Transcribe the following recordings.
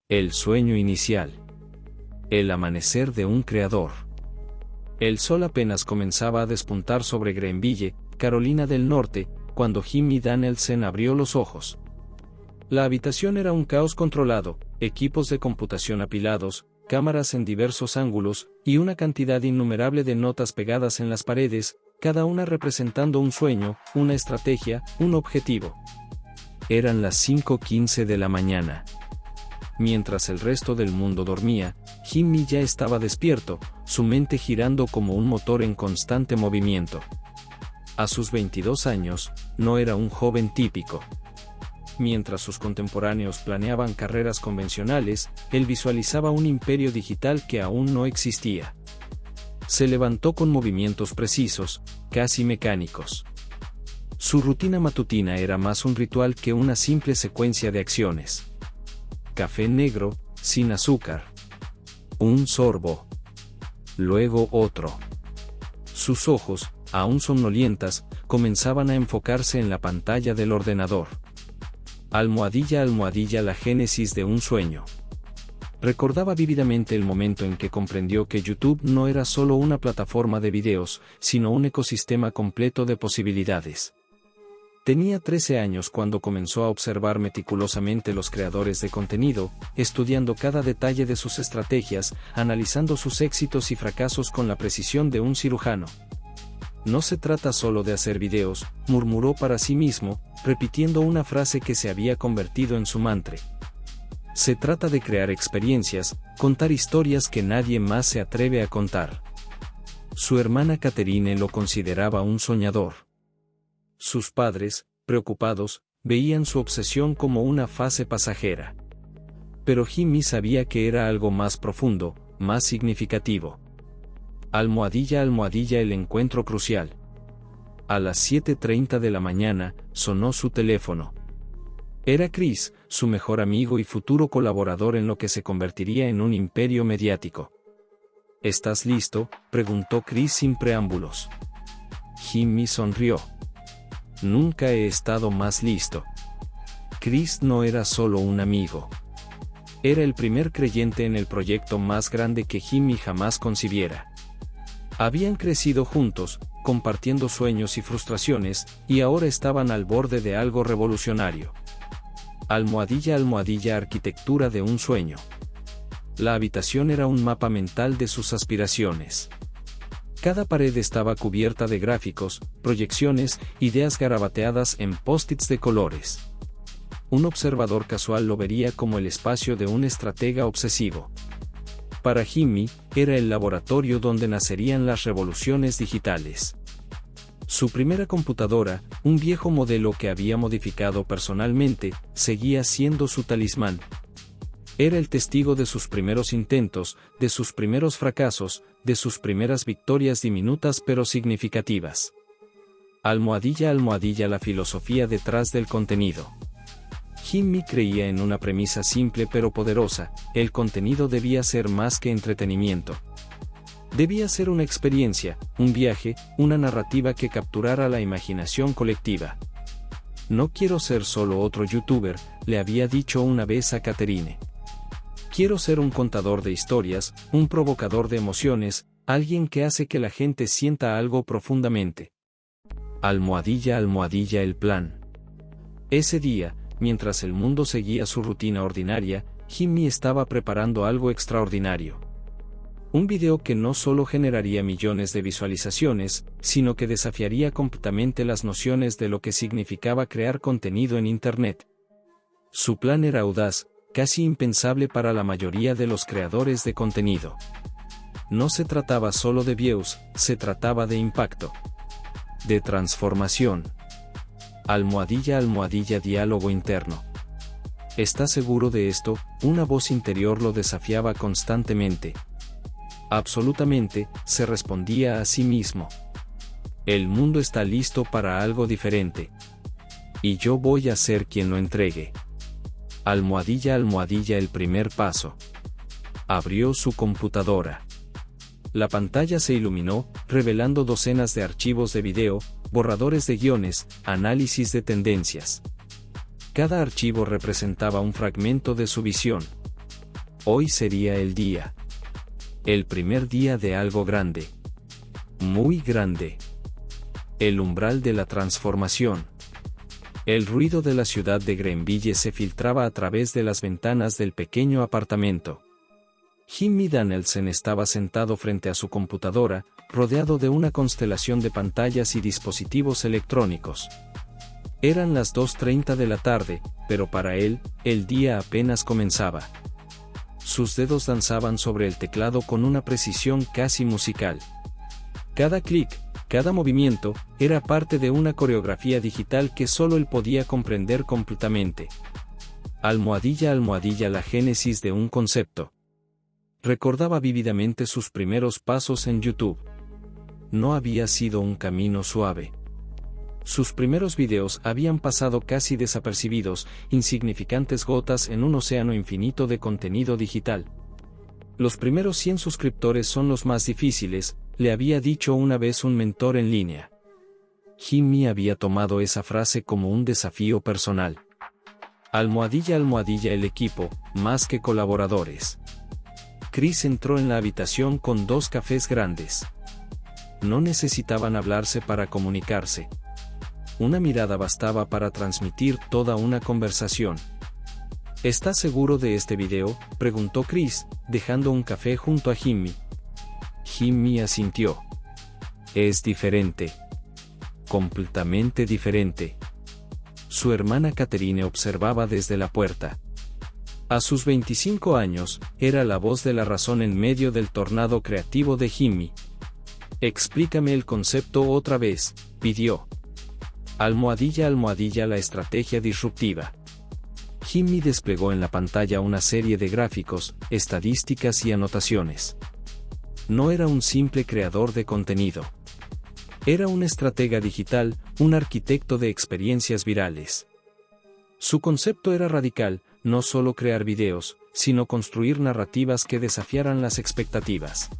El sueño inicial. El amanecer de un creador. El sol apenas comenzaba a despuntar sobre Greenville, Carolina del Norte, cuando Jimmy Danielson abrió los ojos. La habitación era un caos controlado, equipos de computación apilados, cámaras en diversos ángulos, y una cantidad innumerable de notas pegadas en las paredes, cada una representando un sueño, una estrategia, un objetivo. Eran las 5:15 de la mañana. Mientras el resto del mundo dormía, Jimmy ya estaba despierto, su mente girando como un motor en constante movimiento. A sus 22 años, no era un joven típico. Mientras sus contemporáneos planeaban carreras convencionales, él visualizaba un imperio digital que aún no existía. Se levantó con movimientos precisos, casi mecánicos. Su rutina matutina era más un ritual que una simple secuencia de acciones. Café negro, sin azúcar. Un sorbo. Luego otro. Sus ojos, aún somnolientas, comenzaban a enfocarse en la pantalla del ordenador. Almohadilla, almohadilla, la génesis de un sueño. Recordaba vívidamente el momento en que comprendió que YouTube no era solo una plataforma de videos, sino un ecosistema completo de posibilidades. Tenía 13 años cuando comenzó a observar meticulosamente los creadores de contenido, estudiando cada detalle de sus estrategias, analizando sus éxitos y fracasos con la precisión de un cirujano. No se trata solo de hacer videos, murmuró para sí mismo, repitiendo una frase que se había convertido en su mantra. Se trata de crear experiencias, contar historias que nadie más se atreve a contar. Su hermana Catherine lo consideraba un soñador. Sus padres, preocupados, veían su obsesión como una fase pasajera. Pero Jimmy sabía que era algo más profundo, más significativo. Almohadilla, almohadilla, el encuentro crucial. A las 7:30 de la mañana, sonó su teléfono. Era Chris, su mejor amigo y futuro colaborador en lo que se convertiría en un imperio mediático. ¿Estás listo?, preguntó Chris sin preámbulos. Jimmy sonrió. Nunca he estado más listo. Chris no era solo un amigo. Era el primer creyente en el proyecto más grande que Jimmy jamás concibiera. Habían crecido juntos, compartiendo sueños y frustraciones, y ahora estaban al borde de algo revolucionario. Almohadilla, almohadilla, arquitectura de un sueño. La habitación era un mapa mental de sus aspiraciones. Cada pared estaba cubierta de gráficos, proyecciones, ideas garabateadas en post-its de colores. Un observador casual lo vería como el espacio de un estratega obsesivo. Para Jimmy, era el laboratorio donde nacerían las revoluciones digitales. Su primera computadora, un viejo modelo que había modificado personalmente, seguía siendo su talismán. Era el testigo de sus primeros intentos, de sus primeros fracasos, de sus primeras victorias diminutas pero significativas. Almohadilla, almohadilla, la filosofía detrás del contenido. Jimmy creía en una premisa simple pero poderosa: el contenido debía ser más que entretenimiento. Debía ser una experiencia, un viaje, una narrativa que capturara la imaginación colectiva. No quiero ser solo otro youtuber, le había dicho una vez a Catherine. Quiero ser un contador de historias, un provocador de emociones, alguien que hace que la gente sienta algo profundamente. Almohadilla, almohadilla, el plan. Ese día, mientras el mundo seguía su rutina ordinaria, Jimmy estaba preparando algo extraordinario. Un video que no solo generaría millones de visualizaciones, sino que desafiaría completamente las nociones de lo que significaba crear contenido en Internet. Su plan era audaz, casi impensable para la mayoría de los creadores de contenido. No se trataba solo de views, se trataba de impacto. De transformación. Almohadilla, almohadilla, diálogo interno. ¿Está seguro de esto?, una voz interior lo desafiaba constantemente. Absolutamente, se respondía a sí mismo. El mundo está listo para algo diferente. Y yo voy a ser quien lo entregue. Almohadilla, almohadilla, el primer paso. Abrió su computadora. La pantalla se iluminó, revelando docenas de archivos de video, borradores de guiones, análisis de tendencias. Cada archivo representaba un fragmento de su visión. Hoy sería el día. El primer día de algo grande. Muy grande. El umbral de la transformación. El ruido de la ciudad de Greenville se filtraba a través de las ventanas del pequeño apartamento. Jimmy Danielson estaba sentado frente a su computadora, rodeado de una constelación de pantallas y dispositivos electrónicos. Eran las 2:30 de la tarde, pero para él, el día apenas comenzaba. Sus dedos danzaban sobre el teclado con una precisión casi musical. Cada clic, cada movimiento, era parte de una coreografía digital que solo él podía comprender completamente. Almohadilla, la génesis de un concepto. Recordaba vívidamente sus primeros pasos en YouTube. No había sido un camino suave. Sus primeros videos habían pasado casi desapercibidos, insignificantes gotas en un océano infinito de contenido digital. Los primeros 100 suscriptores son los más difíciles, le había dicho una vez un mentor en línea. Jimmy había tomado esa frase como un desafío personal. Almohadilla, el equipo, más que colaboradores. Chris entró en la habitación con 2 cafés grandes. No necesitaban hablarse para comunicarse. Una mirada bastaba para transmitir toda una conversación. ¿Estás seguro de este video?, preguntó Chris, dejando un café junto a Jimmy. Jimmy asintió. Es diferente. Completamente diferente. Su hermana Catherine observaba desde la puerta. A sus 25 años, era la voz de la razón en medio del tornado creativo de Jimmy. Explícame el concepto otra vez, pidió. Almohadilla, la estrategia disruptiva. Jimmy desplegó en la pantalla una serie de gráficos, estadísticas y anotaciones. No era un simple creador de contenido. Era un estratega digital, un arquitecto de experiencias virales. Su concepto era radical, no solo crear videos, sino construir narrativas que desafiaran las expectativas.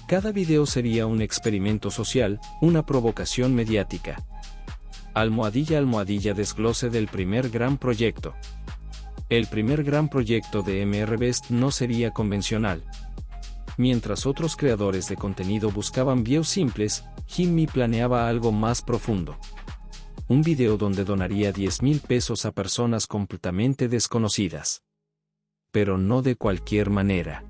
Cada video sería un experimento social, una provocación mediática. Almohadilla, desglose del primer gran proyecto. El primer gran proyecto de MRBest no sería convencional. Mientras otros creadores de contenido buscaban videos simples, Jimmy planeaba algo más profundo. Un video donde donaría 10,000 pesos a personas completamente desconocidas. Pero no de cualquier manera.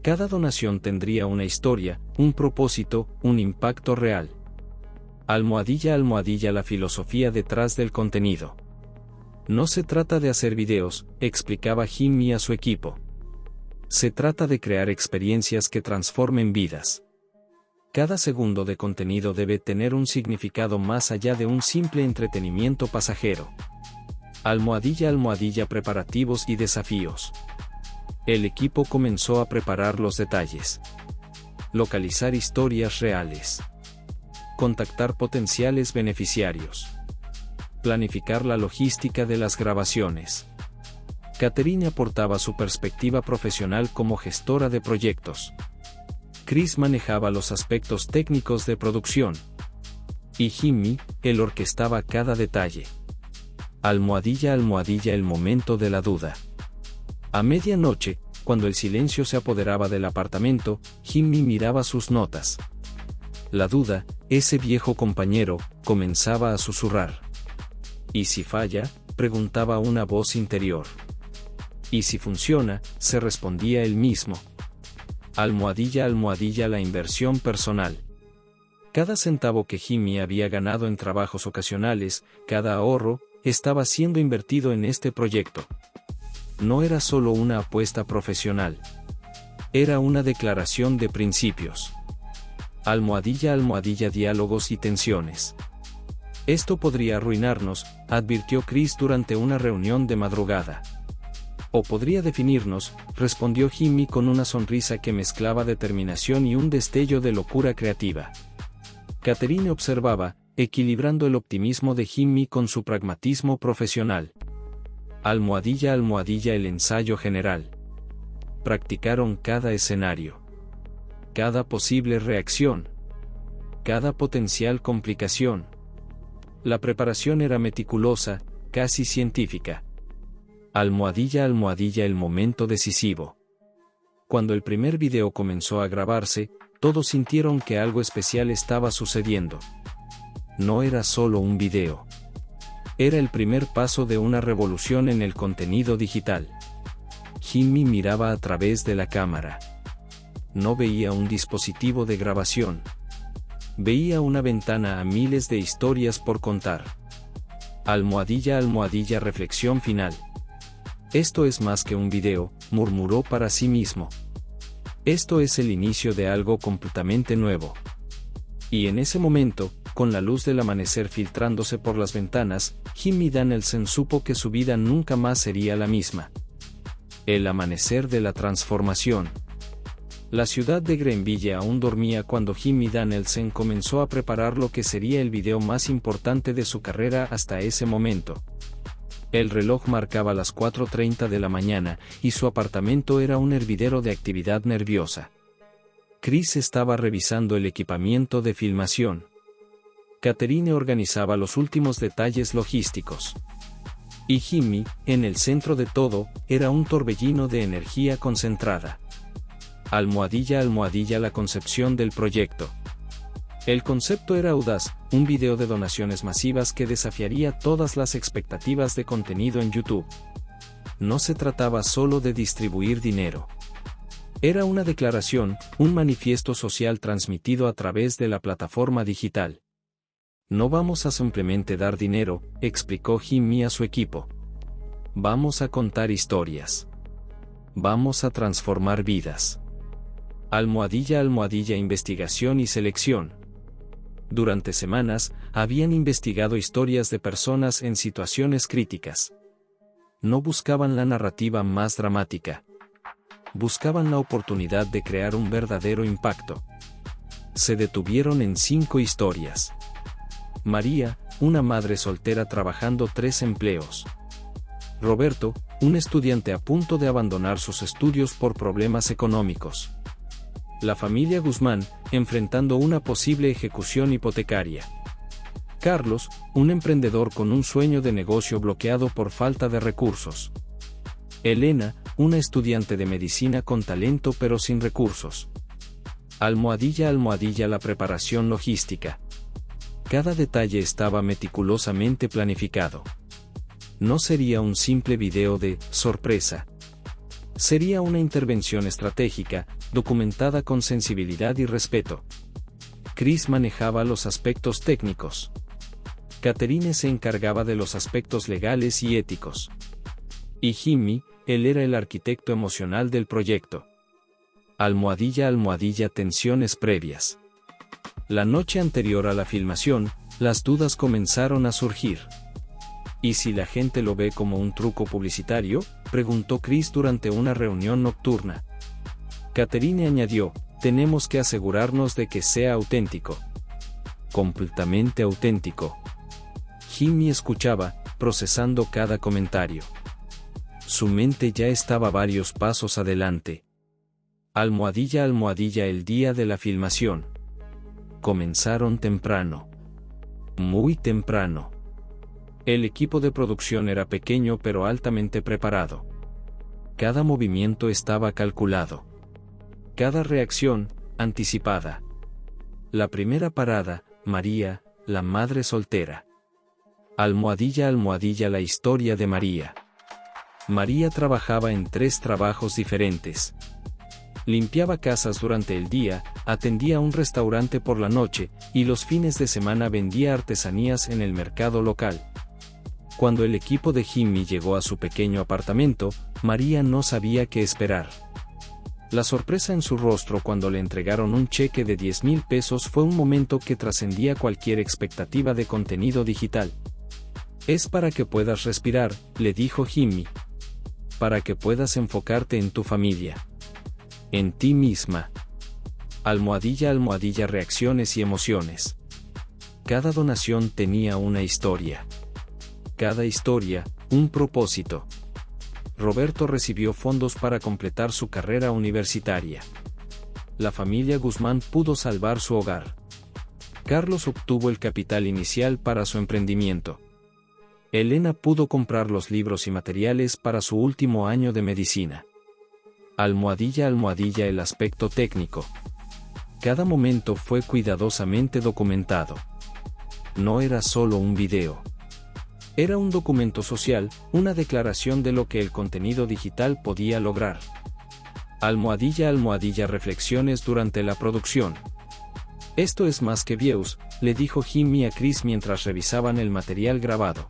Cada donación tendría una historia, un propósito, un impacto real. Almohadilla, la filosofía detrás del contenido. No se trata de hacer videos, explicaba Jimmy a su equipo. Se trata de crear experiencias que transformen vidas. Cada segundo de contenido debe tener un significado más allá de un simple entretenimiento pasajero. Almohadilla, preparativos y desafíos. El equipo comenzó a preparar los detalles. Localizar historias reales. Contactar potenciales beneficiarios. Planificar la logística de las grabaciones. Catherine aportaba su perspectiva profesional como gestora de proyectos. Chris manejaba los aspectos técnicos de producción. Y Jimmy, él orquestaba cada detalle. Almohadilla, el momento de la duda. A medianoche, cuando el silencio se apoderaba del apartamento, Jimmy miraba sus notas. La duda, ese viejo compañero, comenzaba a susurrar. ¿Y si falla?, preguntaba una voz interior. ¿Y si funciona?, se respondía él mismo. Almohadilla, la inversión personal. Cada centavo que Jimmy había ganado en trabajos ocasionales, cada ahorro, estaba siendo invertido en este proyecto. No era solo una apuesta profesional. Era una declaración de principios. Almohadilla, diálogos y tensiones. Esto podría arruinarnos, advirtió Chris durante una reunión de madrugada. O podría definirnos, respondió Jimmy con una sonrisa que mezclaba determinación y un destello de locura creativa. Catherine observaba, equilibrando el optimismo de Jimmy con su pragmatismo profesional. Almohadilla, el ensayo general. Practicaron cada escenario. Cada posible reacción. Cada potencial complicación. La preparación era meticulosa, casi científica. Almohadilla almohadilla el momento decisivo. Cuando el primer video comenzó a grabarse, todos sintieron que algo especial estaba sucediendo. No era solo un video. Era el primer paso de una revolución en el contenido digital. Jimmy miraba a través de la cámara. No veía un dispositivo de grabación. Veía una ventana a miles de historias por contar. Almohadilla almohadilla reflexión final. Esto es más que un video, murmuró para sí mismo. Esto es el inicio de algo completamente nuevo. Y en ese momento, con la luz del amanecer filtrándose por las ventanas, Jimmy Danielson supo que su vida nunca más sería la misma. El amanecer de la transformación. La ciudad de Greenville aún dormía cuando Jimmy Danielson comenzó a preparar lo que sería el video más importante de su carrera hasta ese momento. El reloj marcaba las 4:30 de la mañana, y su apartamento era un hervidero de actividad nerviosa. Chris estaba revisando el equipamiento de filmación. Catherine organizaba los últimos detalles logísticos. Y Jimmy, en el centro de todo, era un torbellino de energía concentrada. Almohadilla almohadilla la concepción del proyecto. El concepto era audaz, un video de donaciones masivas que desafiaría todas las expectativas de contenido en YouTube. No se trataba solo de distribuir dinero. Era una declaración, un manifiesto social transmitido a través de la plataforma digital. No vamos a simplemente dar dinero, explicó Jimmy a su equipo. Vamos a contar historias. Vamos a transformar vidas. Almohadilla almohadilla investigación y selección. Durante semanas, habían investigado historias de personas en situaciones críticas. No buscaban la narrativa más dramática. Buscaban la oportunidad de crear un verdadero impacto. Se detuvieron en 5 historias. María, una madre soltera trabajando 3 empleos. Roberto, un estudiante a punto de abandonar sus estudios por problemas económicos. La familia Guzmán, enfrentando una posible ejecución hipotecaria. Carlos, un emprendedor con un sueño de negocio bloqueado por falta de recursos. Elena, una estudiante de medicina con talento pero sin recursos. Almohadilla almohadilla la preparación logística. Cada detalle estaba meticulosamente planificado. No sería un simple video de sorpresa. Sería una intervención estratégica, documentada con sensibilidad y respeto. Chris manejaba los aspectos técnicos. Catherine se encargaba de los aspectos legales y éticos. Y Jimmy, él era el arquitecto emocional del proyecto. Almohadilla almohadilla tensiones previas. La noche anterior a la filmación, las dudas comenzaron a surgir. ¿Y si la gente lo ve como un truco publicitario?, preguntó Chris durante una reunión nocturna. Catherine añadió, tenemos que asegurarnos de que sea auténtico. Completamente auténtico. Jimmy escuchaba, procesando cada comentario. Su mente ya estaba varios pasos adelante. Almohadilla almohadilla el día de la filmación. Comenzaron temprano. Muy temprano. El equipo de producción era pequeño pero altamente preparado. Cada movimiento estaba calculado. Cada reacción, anticipada. La primera parada, María, la madre soltera. Almohadilla almohadilla la historia de María. María trabajaba en 3 trabajos diferentes. Limpiaba casas durante el día, atendía un restaurante por la noche, y los fines de semana vendía artesanías en el mercado local. Cuando el equipo de Jimmy llegó a su pequeño apartamento, María no sabía qué esperar. La sorpresa en su rostro cuando le entregaron un cheque de 10,000 pesos fue un momento que trascendía cualquier expectativa de contenido digital. Es para que puedas respirar, le dijo Jimmy. Para que puedas enfocarte en tu familia. En ti misma. Almohadilla almohadilla reacciones y emociones. Cada donación tenía una historia. Cada historia, un propósito. Roberto recibió fondos para completar su carrera universitaria. La familia Guzmán pudo salvar su hogar. Carlos obtuvo el capital inicial para su emprendimiento. Elena pudo comprar los libros y materiales para su último año de medicina. Almohadilla el aspecto técnico. Cada momento fue cuidadosamente documentado. No era solo un video. Era un documento social, una declaración de lo que el contenido digital podía lograr. Almohadilla reflexiones durante la producción. Esto es más que views, le dijo Jimmy a Chris mientras revisaban el material grabado.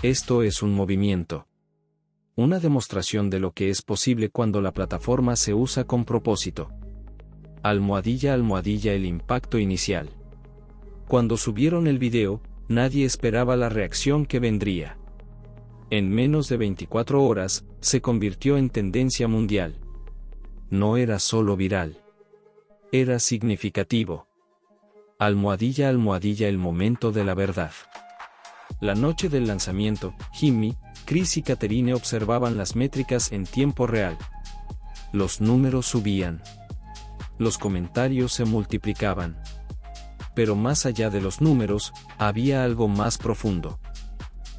Esto es un movimiento. Una demostración de lo que es posible cuando la plataforma se usa con propósito. Almohadilla el impacto inicial. Cuando subieron el video, nadie esperaba la reacción que vendría. En menos de 24 horas, se convirtió en tendencia mundial. No era solo viral. Era significativo. Almohadilla el momento de la verdad. La noche del lanzamiento, Jimmy, Chris y Catherine observaban las métricas en tiempo real. Los números subían. Los comentarios se multiplicaban. Pero más allá de los números, había algo más profundo.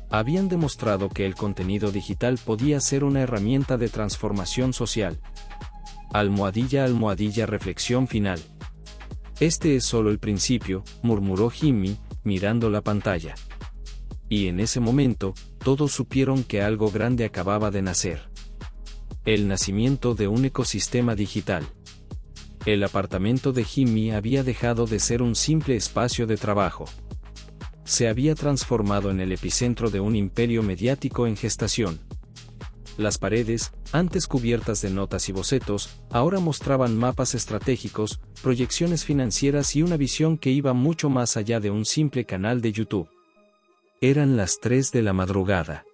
Habían demostrado que el contenido digital podía ser una herramienta de transformación social. Almohadilla reflexión final. Este es solo el principio, murmuró Jimmy, mirando la pantalla. Y en ese momento, todos supieron que algo grande acababa de nacer. El nacimiento de un ecosistema digital. El apartamento de Jimmy había dejado de ser un simple espacio de trabajo. Se había transformado en el epicentro de un imperio mediático en gestación. Las paredes, antes cubiertas de notas y bocetos, ahora mostraban mapas estratégicos, proyecciones financieras y una visión que iba mucho más allá de un simple canal de YouTube. Eran las 3 de la madrugada.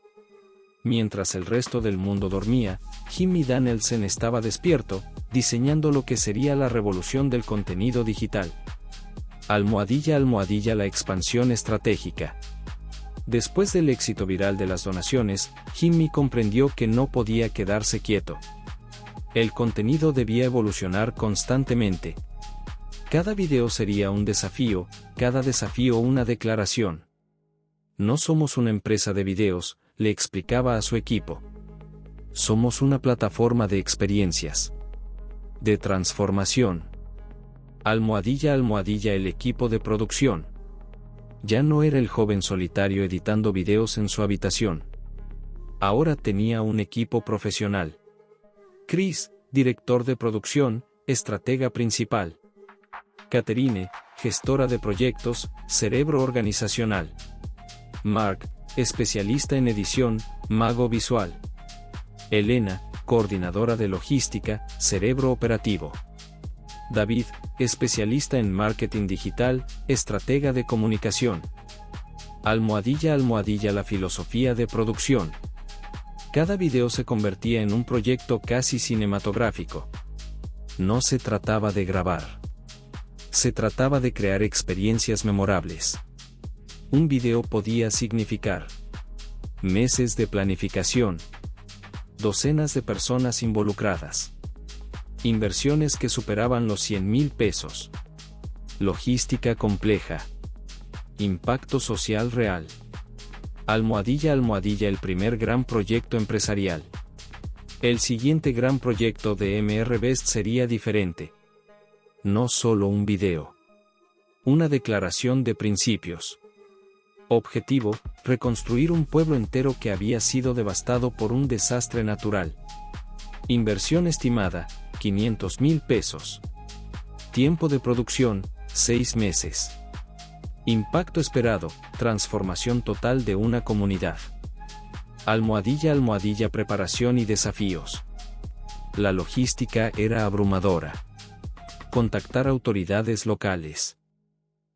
Mientras el resto del mundo dormía, Jimmy Danielson estaba despierto, diseñando lo que sería la revolución del contenido digital. Almohadilla la expansión estratégica. Después del éxito viral de las donaciones, Jimmy comprendió que no podía quedarse quieto. El contenido debía evolucionar constantemente. Cada video sería un desafío, cada desafío una declaración. No somos una empresa de videos, le explicaba a su equipo. Somos una plataforma de experiencias. De transformación. Almohadilla el equipo de producción. Ya no era el joven solitario editando videos en su habitación. Ahora tenía un equipo profesional. Chris, director de producción, estratega principal. Catherine, gestora de proyectos, cerebro organizacional. Mark, especialista en edición, mago visual. Elena, coordinadora de logística, cerebro operativo. David, especialista en marketing digital, estratega de comunicación. Almohadilla la filosofía de producción. Cada video se convertía en un proyecto casi cinematográfico. No se trataba de grabar. Se trataba de crear experiencias memorables. Un video podía significar meses de planificación, docenas de personas involucradas, inversiones que superaban los 100,000 pesos, logística compleja, impacto social real. Almohadilla el primer gran proyecto empresarial. El siguiente gran proyecto de MRBest sería diferente. No solo un video. Una declaración de principios. Objetivo, reconstruir un pueblo entero que había sido devastado por un desastre natural. Inversión estimada, 500,000 pesos. Tiempo de producción, 6 meses. Impacto esperado, transformación total de una comunidad. Almohadilla preparación y desafíos. La logística era abrumadora. Contactar autoridades locales.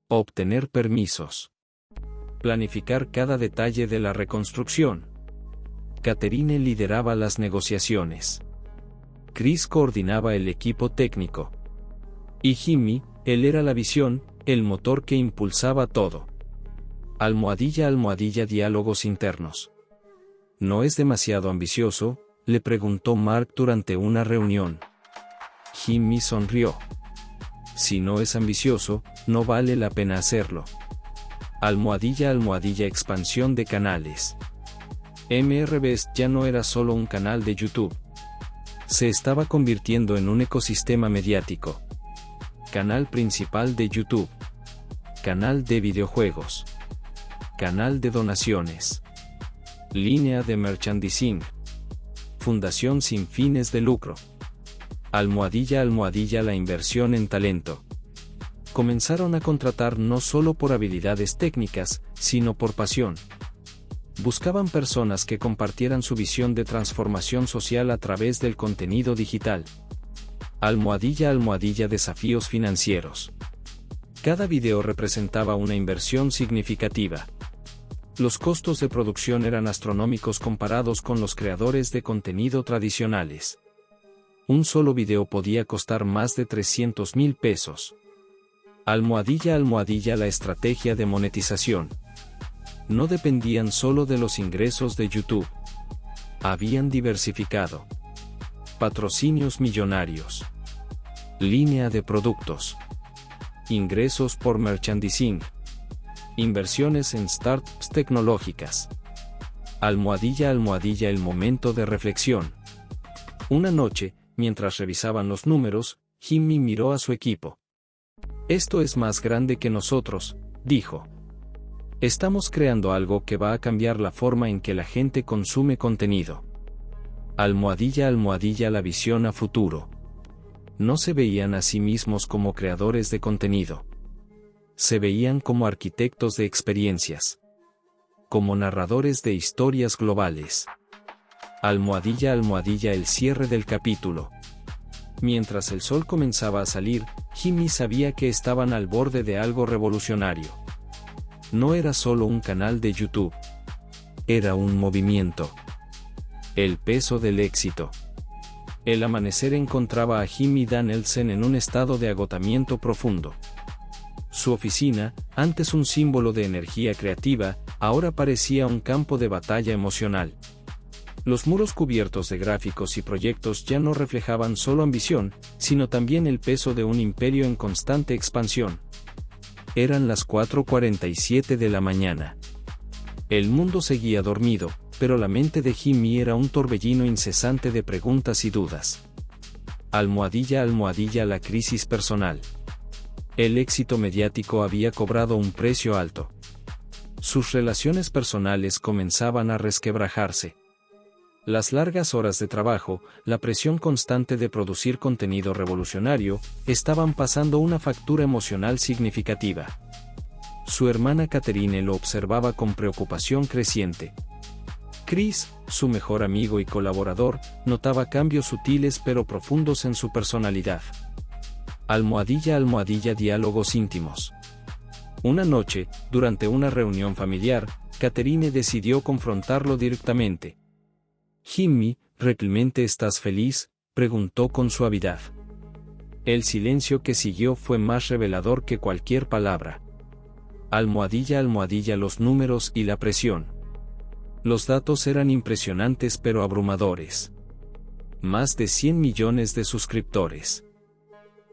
Obtener permisos. Planificar cada detalle de la reconstrucción. Catherine lideraba las negociaciones. Chris coordinaba el equipo técnico. Y Jimmy, él era la visión, el motor que impulsaba todo. Almohadilla diálogos internos. ¿No es demasiado ambicioso?, le preguntó Mark durante una reunión. Jimmy sonrió. Si no es ambicioso, no vale la pena hacerlo. Almohadilla expansión de canales. MRBest ya no era solo un canal de YouTube. Se estaba convirtiendo en un ecosistema mediático. Canal principal de YouTube. Canal de videojuegos. Canal de donaciones. Línea de merchandising. Fundación sin fines de lucro. Almohadilla la inversión en talento. Comenzaron a contratar no solo por habilidades técnicas, sino por pasión. Buscaban personas que compartieran su visión de transformación social a través del contenido digital. Almohadilla desafíos financieros. Cada video representaba una inversión significativa. Los costos de producción eran astronómicos comparados con los creadores de contenido tradicionales. Un solo video podía costar más de 300,000 pesos. Almohadilla la estrategia de monetización. No dependían solo de los ingresos de YouTube. Habían diversificado. Patrocinios millonarios. Línea de productos. Ingresos por merchandising. Inversiones en startups tecnológicas. Almohadilla el momento de reflexión. Una noche, mientras revisaban los números, Jimmy miró a su equipo. Esto es más grande que nosotros, dijo. Estamos creando algo que va a cambiar la forma en que la gente consume contenido. Almohadilla la visión a futuro. No se veían a sí mismos como creadores de contenido. Se veían como arquitectos de experiencias. Como narradores de historias globales. Almohadilla el cierre del capítulo. Mientras el sol comenzaba a salir, Jimmy sabía que estaban al borde de algo revolucionario. No era solo un canal de YouTube. Era un movimiento. El peso del éxito. El amanecer encontraba a Jimmy Danielsen en un estado de agotamiento profundo. Su oficina, antes un símbolo de energía creativa, ahora parecía un campo de batalla emocional. Los muros cubiertos de gráficos y proyectos ya no reflejaban solo ambición, sino también el peso de un imperio en constante expansión. Eran las 4:47 de la mañana. El mundo seguía dormido, pero la mente de Jimmy era un torbellino incesante de preguntas y dudas. Almohadilla la crisis personal. El éxito mediático había cobrado un precio alto. Sus relaciones personales comenzaban a resquebrajarse. Las largas horas de trabajo, la presión constante de producir contenido revolucionario, estaban pasando una factura emocional significativa. Su hermana Catherine lo observaba con preocupación creciente. Chris, su mejor amigo y colaborador, notaba cambios sutiles pero profundos en su personalidad. Almohadilla diálogos íntimos. Una noche, durante una reunión familiar, Catherine decidió confrontarlo directamente. Jimmy, ¿realmente estás feliz?, preguntó con suavidad. El silencio que siguió fue más revelador que cualquier palabra. Almohadilla los números y la presión. Los datos eran impresionantes pero abrumadores. Más de 100 millones de suscriptores.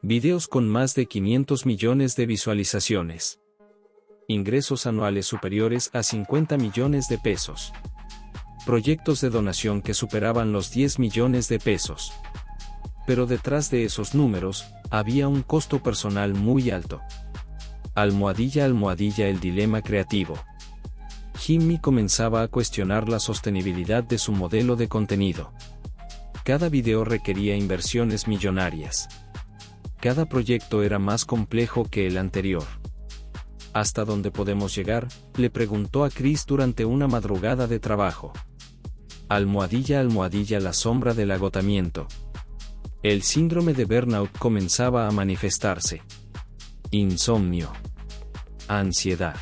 Videos con más de 500 millones de visualizaciones. Ingresos anuales superiores a 50 millones de pesos. Proyectos de donación que superaban los 10 millones de pesos. Pero detrás de esos números, había un costo personal muy alto. Almohadilla el dilema creativo. Jimmy comenzaba a cuestionar la sostenibilidad de su modelo de contenido. Cada video requería inversiones millonarias. Cada proyecto era más complejo que el anterior. ¿Hasta dónde podemos llegar?, le preguntó a Chris durante una madrugada de trabajo. Almohadilla la sombra del agotamiento. El síndrome de burnout comenzaba a manifestarse. Insomnio. Ansiedad.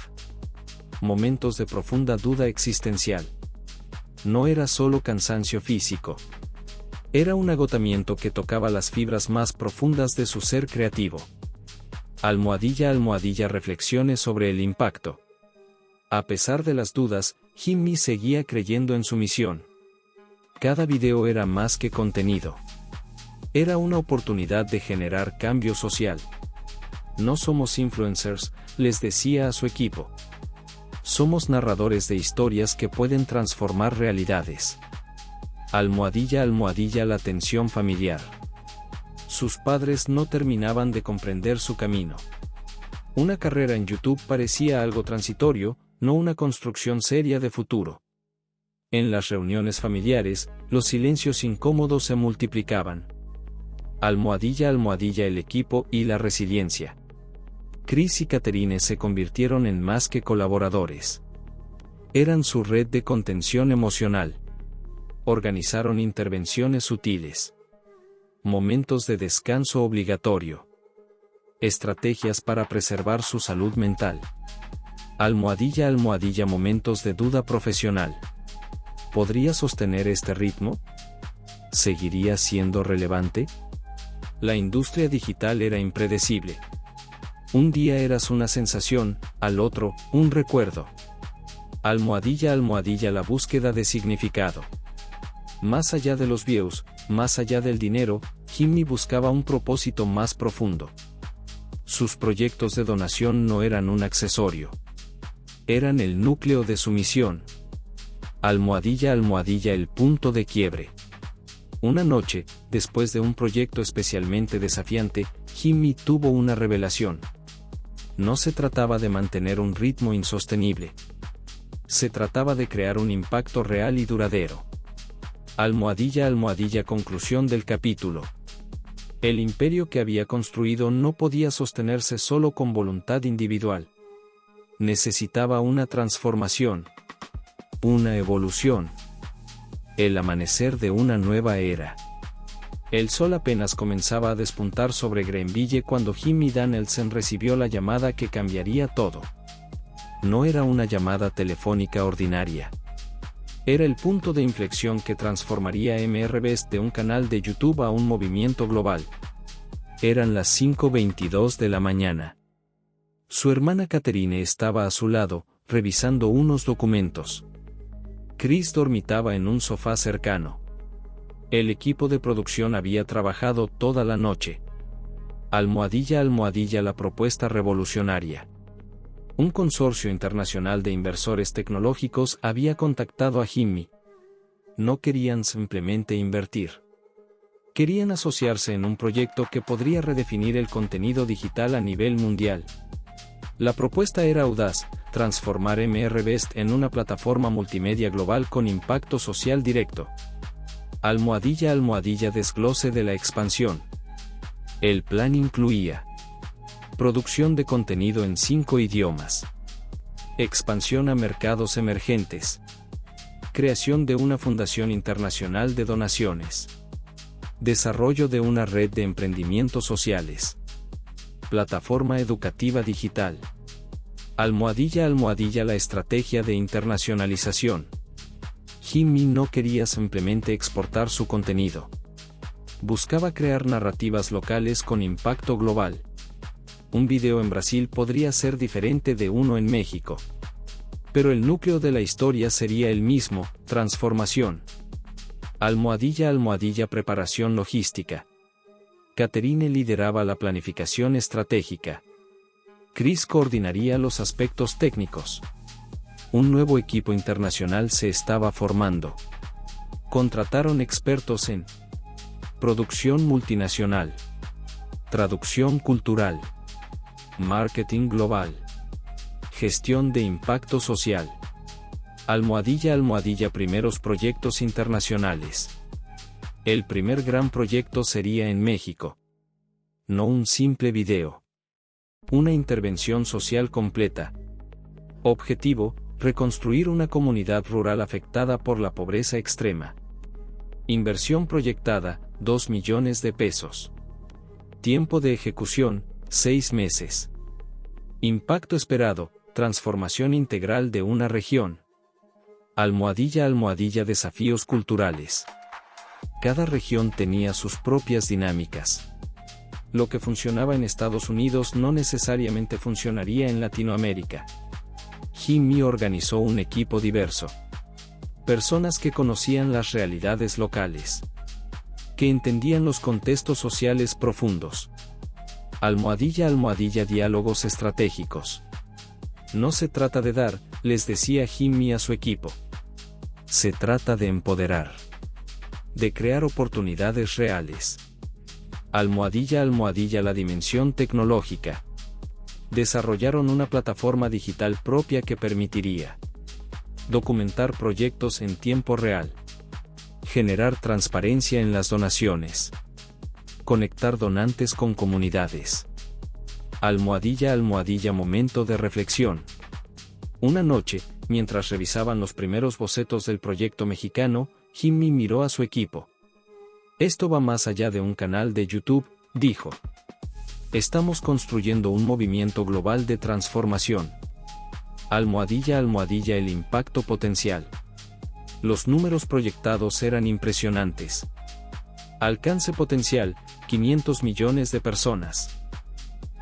Momentos de profunda duda existencial. No era solo cansancio físico. Era un agotamiento que tocaba las fibras más profundas de su ser creativo. Almohadilla reflexiones sobre el impacto. A pesar de las dudas, Jimmy seguía creyendo en su misión. Cada video era más que contenido. Era una oportunidad de generar cambio social. No somos influencers, les decía a su equipo. Somos narradores de historias que pueden transformar realidades. Almohadilla la tensión familiar. Sus padres no terminaban de comprender su camino. Una carrera en YouTube parecía algo transitorio, no una construcción seria de futuro. En las reuniones familiares, los silencios incómodos se multiplicaban. Almohadilla el equipo y la resiliencia. Chris y Catherine se convirtieron en más que colaboradores. Eran su red de contención emocional. Organizaron intervenciones sutiles. Momentos de descanso obligatorio. Estrategias para preservar su salud mental. Almohadilla momentos de duda profesional. ¿Podría sostener este ritmo? ¿Seguiría siendo relevante? La industria digital era impredecible. Un día eras una sensación, al otro, un recuerdo. Almohadilla la búsqueda de significado. Más allá de los views, más allá del dinero, Jimmy buscaba un propósito más profundo. Sus proyectos de donación no eran un accesorio. Eran el núcleo de su misión. Almohadilla el punto de quiebre. Una noche, después de un proyecto especialmente desafiante, Jimmy tuvo una revelación. No se trataba de mantener un ritmo insostenible. Se trataba de crear un impacto real y duradero. Almohadilla conclusión del capítulo. El imperio que había construido no podía sostenerse solo con voluntad individual. Necesitaba una transformación. Una evolución. El amanecer de una nueva era. El sol apenas comenzaba a despuntar sobre Greenville cuando Jimmy Danielson recibió la llamada que cambiaría todo. No era una llamada telefónica ordinaria. Era el punto de inflexión que transformaría MRBest de un canal de YouTube a un movimiento global. Eran las 5:22 de la mañana. Su hermana Catherine estaba a su lado, revisando unos documentos. Chris dormitaba en un sofá cercano. El equipo de producción había trabajado toda la noche. Almohadilla la propuesta revolucionaria. Un consorcio internacional de inversores tecnológicos había contactado a Jimmy. No querían simplemente invertir. Querían asociarse en un proyecto que podría redefinir el contenido digital a nivel mundial. La propuesta era audaz: transformar MRBest en una plataforma multimedia global con impacto social directo. Almohadilla desglose de la expansión. El plan incluía producción de contenido en 5 idiomas, expansión a mercados emergentes, creación de una fundación internacional de donaciones, desarrollo de una red de emprendimientos sociales, plataforma educativa digital. Almohadilla la estrategia de internacionalización. Jimmy no quería simplemente exportar su contenido. Buscaba crear narrativas locales con impacto global. Un video en Brasil podría ser diferente de uno en México. Pero el núcleo de la historia sería el mismo: transformación. Almohadilla preparación logística. Catherine lideraba la planificación estratégica. Chris coordinaría los aspectos técnicos. Un nuevo equipo internacional se estaba formando. Contrataron expertos en producción multinacional, traducción cultural, marketing global, gestión de impacto social. Almohadilla primeros proyectos internacionales. El primer gran proyecto sería en México. No un simple video. Una intervención social completa. Objetivo: reconstruir una comunidad rural afectada por la pobreza extrema. Inversión proyectada: 2 millones de pesos. Tiempo de ejecución: 6 meses. Impacto esperado: transformación integral de una región. Almohadilla desafíos culturales. Cada región tenía sus propias dinámicas. Lo que funcionaba en Estados Unidos no necesariamente funcionaría en Latinoamérica. Jimmy organizó un equipo diverso. Personas que conocían las realidades locales, que entendían los contextos sociales profundos. Almohadilla diálogos estratégicos. No se trata de dar, les decía Jimmy a su equipo. Se trata de empoderar. De crear oportunidades reales. Almohadilla la dimensión tecnológica. Desarrollaron una plataforma digital propia que permitiría documentar proyectos en tiempo real. Generar transparencia en las donaciones. Conectar donantes con comunidades. Almohadilla momento de reflexión. Una noche, mientras revisaban los primeros bocetos del proyecto mexicano, Jimmy miró a su equipo. Esto va más allá de un canal de YouTube, dijo. Estamos construyendo un movimiento global de transformación. Almohadilla el impacto potencial. Los números proyectados eran impresionantes. Alcance potencial, 500 millones de personas.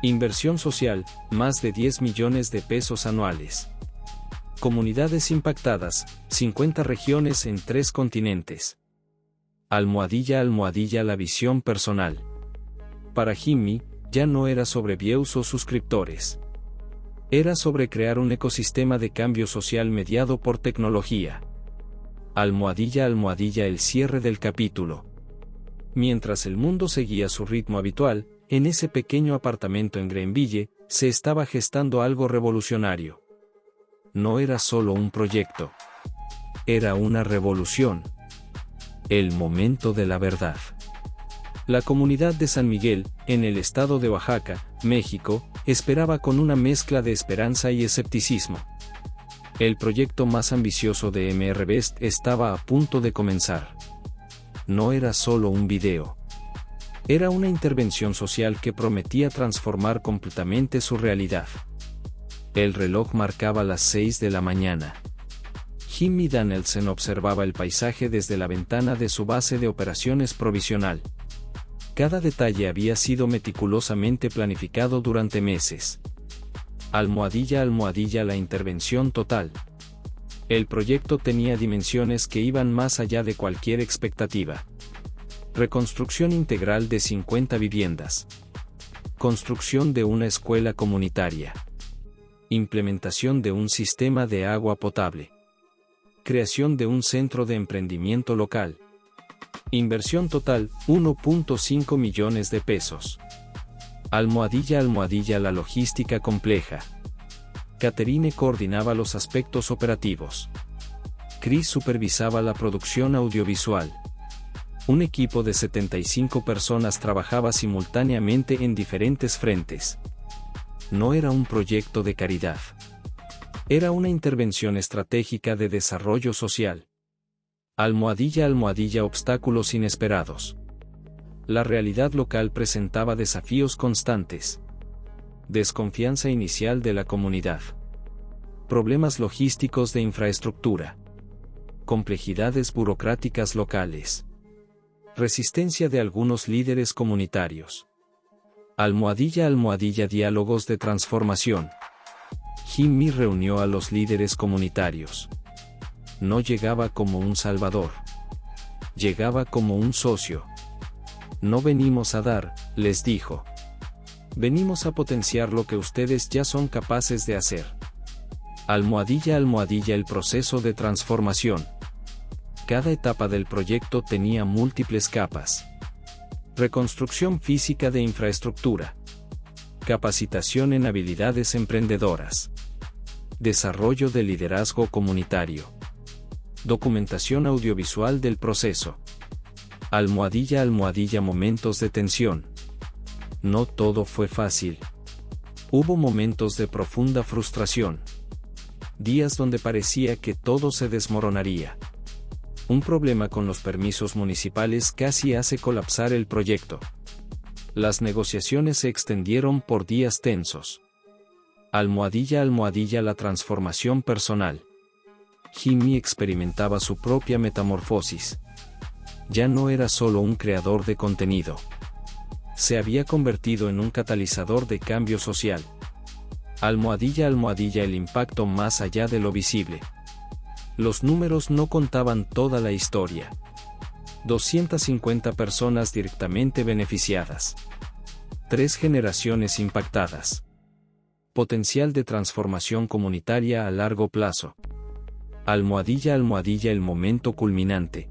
Inversión social, más de 10 millones de pesos anuales. Comunidades impactadas, 50 regiones en 3 continentes. Almohadilla la visión personal. Para Jimmy, ya no era sobre views o suscriptores. Era sobre crear un ecosistema de cambio social mediado por tecnología. Almohadilla el cierre del capítulo. Mientras el mundo seguía su ritmo habitual, en ese pequeño apartamento en Greenville, se estaba gestando algo revolucionario. No era solo un proyecto. Era una revolución. El momento de la verdad. La comunidad de San Miguel, en el estado de Oaxaca, México, esperaba con una mezcla de esperanza y escepticismo. El proyecto más ambicioso de MRBest estaba a punto de comenzar. No era solo un video. Era una intervención social que prometía transformar completamente su realidad. El reloj marcaba las 6 de la mañana. Jimmy Danielson observaba el paisaje desde la ventana de su base de operaciones provisional. Cada detalle había sido meticulosamente planificado durante meses. Almohadilla la intervención total. El proyecto tenía dimensiones que iban más allá de cualquier expectativa. Reconstrucción integral de 50 viviendas. Construcción de una escuela comunitaria. Implementación de un sistema de agua potable. Creación de un centro de emprendimiento local. Inversión total, 1.5 millones de pesos. Almohadilla la logística compleja. Catherine coordinaba los aspectos operativos. Chris supervisaba la producción audiovisual. Un equipo de 75 personas trabajaba simultáneamente en diferentes frentes. No era un proyecto de caridad. Era una intervención estratégica de desarrollo social. Almohadilla obstáculos inesperados. La realidad local presentaba desafíos constantes. Desconfianza inicial de la comunidad. Problemas logísticos de infraestructura. Complejidades burocráticas locales. Resistencia de algunos líderes comunitarios. Almohadilla diálogos de transformación. Jimmy reunió a los líderes comunitarios. No llegaba como un salvador. Llegaba como un socio. No venimos a dar, les dijo. Venimos a potenciar lo que ustedes ya son capaces de hacer. Almohadilla el proceso de transformación. Cada etapa del proyecto tenía múltiples capas. Reconstrucción física de infraestructura. Capacitación en habilidades emprendedoras. Desarrollo de liderazgo comunitario. Documentación audiovisual del proceso. Almohadilla momentos de tensión. No todo fue fácil. Hubo momentos de profunda frustración. Días donde parecía que todo se desmoronaría. Un problema con los permisos municipales casi hace colapsar el proyecto. Las negociaciones se extendieron por días tensos. Almohadilla la transformación personal. Jimmy experimentaba su propia metamorfosis. Ya no era solo un creador de contenido. Se había convertido en un catalizador de cambio social. Almohadilla el impacto más allá de lo visible. Los números no contaban toda la historia. 250 personas directamente beneficiadas. 3 generaciones impactadas. potencial de transformación comunitaria a largo plazo. Almohadilla, el momento culminante.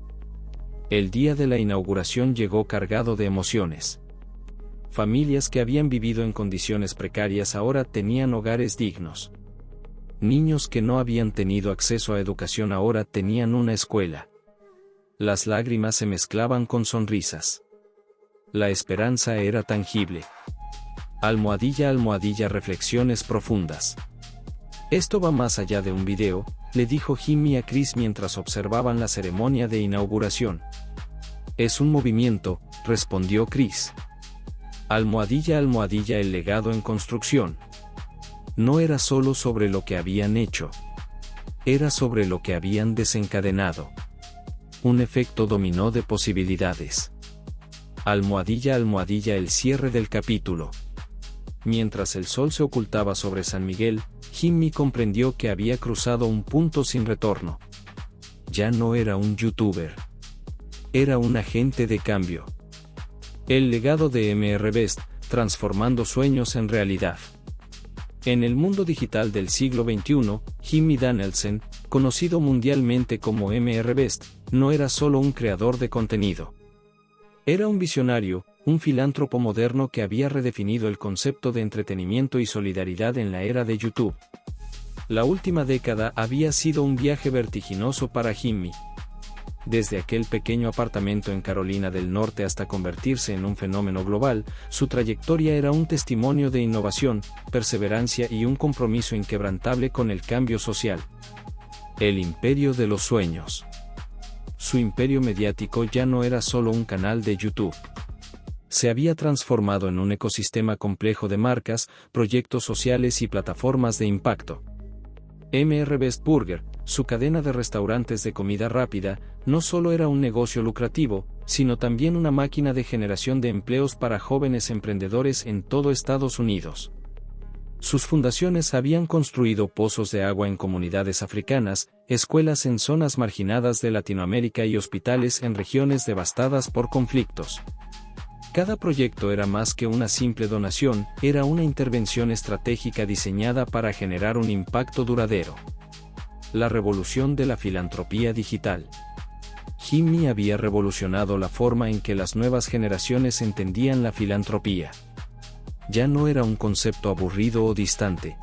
El día de la inauguración llegó cargado de emociones. Familias que habían vivido en condiciones precarias ahora tenían hogares dignos. Niños que no habían tenido acceso a educación ahora tenían una escuela. Las lágrimas se mezclaban con sonrisas. La esperanza era tangible. Almohadilla, reflexiones profundas. Esto va más allá de un video, le dijo Jimmy a Chris mientras observaban la ceremonia de inauguración. Es un movimiento, respondió Chris. Almohadilla, el legado en construcción. No era solo sobre lo que habían hecho. Era sobre lo que habían desencadenado. Un efecto dominó de posibilidades. Almohadilla, el cierre del capítulo. Mientras el sol se ocultaba sobre San Miguel, Jimmy comprendió que había cruzado un punto sin retorno. Ya no era un youtuber. Era un agente de cambio. El legado de MRBest, transformando sueños en realidad. En el mundo digital del siglo XXI, Jimmy Danielson, conocido mundialmente como MRBest, no era solo un creador de contenido. Era un visionario, un filántropo moderno que había redefinido el concepto de entretenimiento y solidaridad en la era de YouTube. La última década había sido un viaje vertiginoso para Jimmy. Desde aquel pequeño apartamento en Carolina del Norte hasta convertirse en un fenómeno global, su trayectoria era un testimonio de innovación, perseverancia y un compromiso inquebrantable con el cambio social. El imperio de los sueños. Su imperio mediático ya no era solo un canal de YouTube. Se había transformado en un ecosistema complejo de marcas, proyectos sociales y plataformas de impacto. MRBest Burger, su cadena de restaurantes de comida rápida, no solo era un negocio lucrativo, sino también una máquina de generación de empleos para jóvenes emprendedores en todo Estados Unidos. Sus fundaciones habían construido pozos de agua en comunidades africanas, escuelas en zonas marginadas de Latinoamérica y hospitales en regiones devastadas por conflictos. Cada proyecto era más que una simple donación, era una intervención estratégica diseñada para generar un impacto duradero. La revolución de la filantropía digital. Jimmy había revolucionado la forma en que las nuevas generaciones entendían la filantropía. Ya no era un concepto aburrido o distante.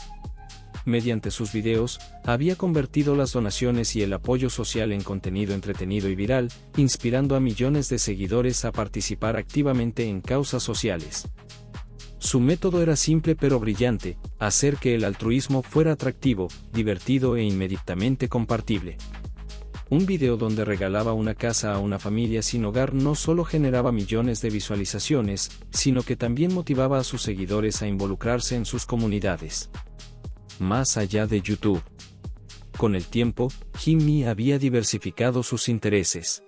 Mediante sus videos, había convertido las donaciones y el apoyo social en contenido entretenido y viral, inspirando a millones de seguidores a participar activamente en causas sociales. Su método era simple pero brillante: hacer que el altruismo fuera atractivo, divertido e inmediatamente compartible. Un video donde regalaba una casa a una familia sin hogar no solo generaba millones de visualizaciones, sino que también motivaba a sus seguidores a involucrarse en sus comunidades. Más allá de YouTube. Con el tiempo, Jimmy había diversificado sus intereses.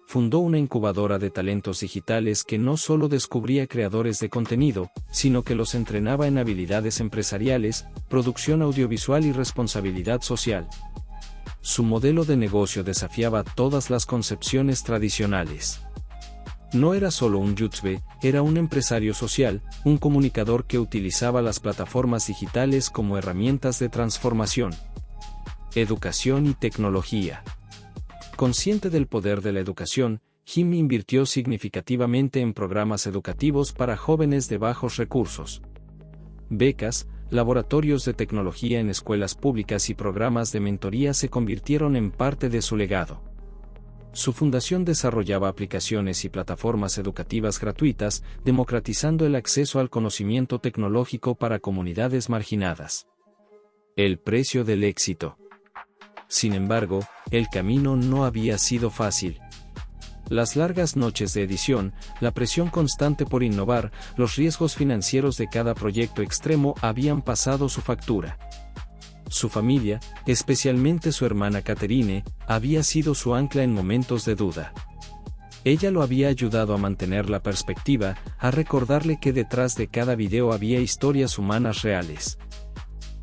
Fundó una incubadora de talentos digitales que no solo descubría creadores de contenido, sino que los entrenaba en habilidades empresariales, producción audiovisual y responsabilidad social. Su modelo de negocio desafiaba todas las concepciones tradicionales. No era solo un youtuber, era un empresario social, un comunicador que utilizaba las plataformas digitales como herramientas de transformación. Educación y tecnología. Consciente del poder de la educación, Jimmy invirtió significativamente en programas educativos para jóvenes de bajos recursos. Becas, laboratorios de tecnología en escuelas públicas y programas de mentoría se convirtieron en parte de su legado. Su fundación desarrollaba aplicaciones y plataformas educativas gratuitas, democratizando el acceso al conocimiento tecnológico para comunidades marginadas. El precio del éxito. Sin embargo, el camino no había sido fácil. Las largas noches de edición, la presión constante por innovar, los riesgos financieros de cada proyecto extremo habían pasado su factura. Su familia, especialmente su hermana Catherine, había sido su ancla en momentos de duda. Ella lo había ayudado a mantener la perspectiva, a recordarle que detrás de cada video había historias humanas reales.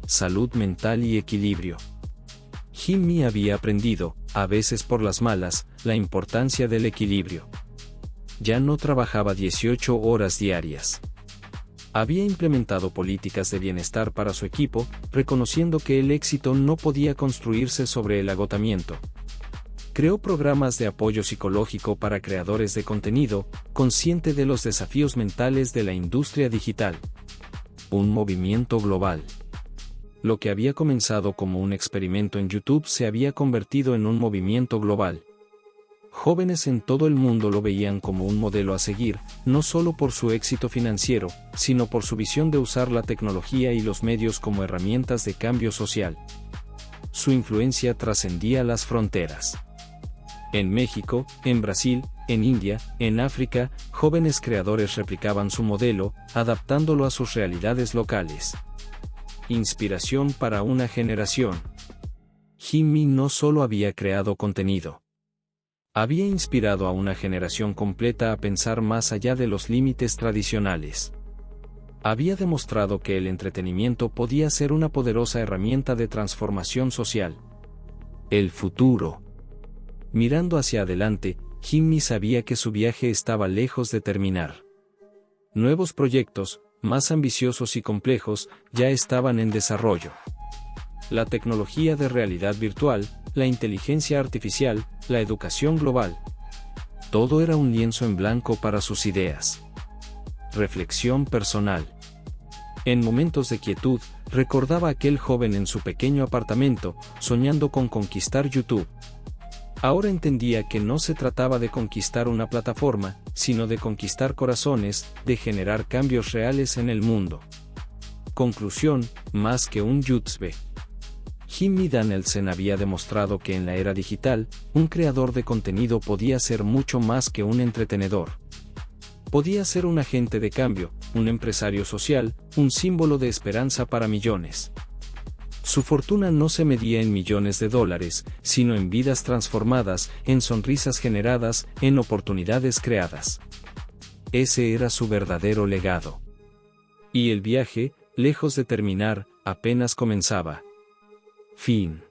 Salud mental y equilibrio. Jimmy había aprendido, a veces por las malas, la importancia del equilibrio. Ya no trabajaba 18 horas diarias. Había implementado políticas de bienestar para su equipo, reconociendo que el éxito no podía construirse sobre el agotamiento. Creó programas de apoyo psicológico para creadores de contenido, consciente de los desafíos mentales de la industria digital. Un movimiento global. Lo que había comenzado como un experimento en YouTube se había convertido en un movimiento global. Jóvenes en todo el mundo lo veían como un modelo a seguir, no solo por su éxito financiero, sino por su visión de usar la tecnología y los medios como herramientas de cambio social. Su influencia trascendía las fronteras. En México, en Brasil, en India, en África, jóvenes creadores replicaban su modelo, adaptándolo a sus realidades locales. Inspiración para una generación. Jimmy no solo había creado contenido. Había inspirado a una generación completa a pensar más allá de los límites tradicionales. Había demostrado que el entretenimiento podía ser una poderosa herramienta de transformación social. El futuro. Mirando hacia adelante, Jimmy sabía que su viaje estaba lejos de terminar. Nuevos proyectos, más ambiciosos y complejos, ya estaban en desarrollo. La tecnología de realidad virtual, la inteligencia artificial, la educación global. Todo era un lienzo en blanco para sus ideas. Reflexión personal. En momentos de quietud, recordaba a aquel joven en su pequeño apartamento, soñando con conquistar YouTube. Ahora entendía que no se trataba de conquistar una plataforma, sino de conquistar corazones, de generar cambios reales en el mundo. Conclusión: más que un YouTube. Jimmy Danielson había demostrado que en la era digital, un creador de contenido podía ser mucho más que un entretenedor. Podía ser un agente de cambio, un empresario social, un símbolo de esperanza para millones. Su fortuna no se medía en millones de dólares, sino en vidas transformadas, en sonrisas generadas, en oportunidades creadas. Ese era su verdadero legado. Y el viaje, lejos de terminar, apenas comenzaba. Fin.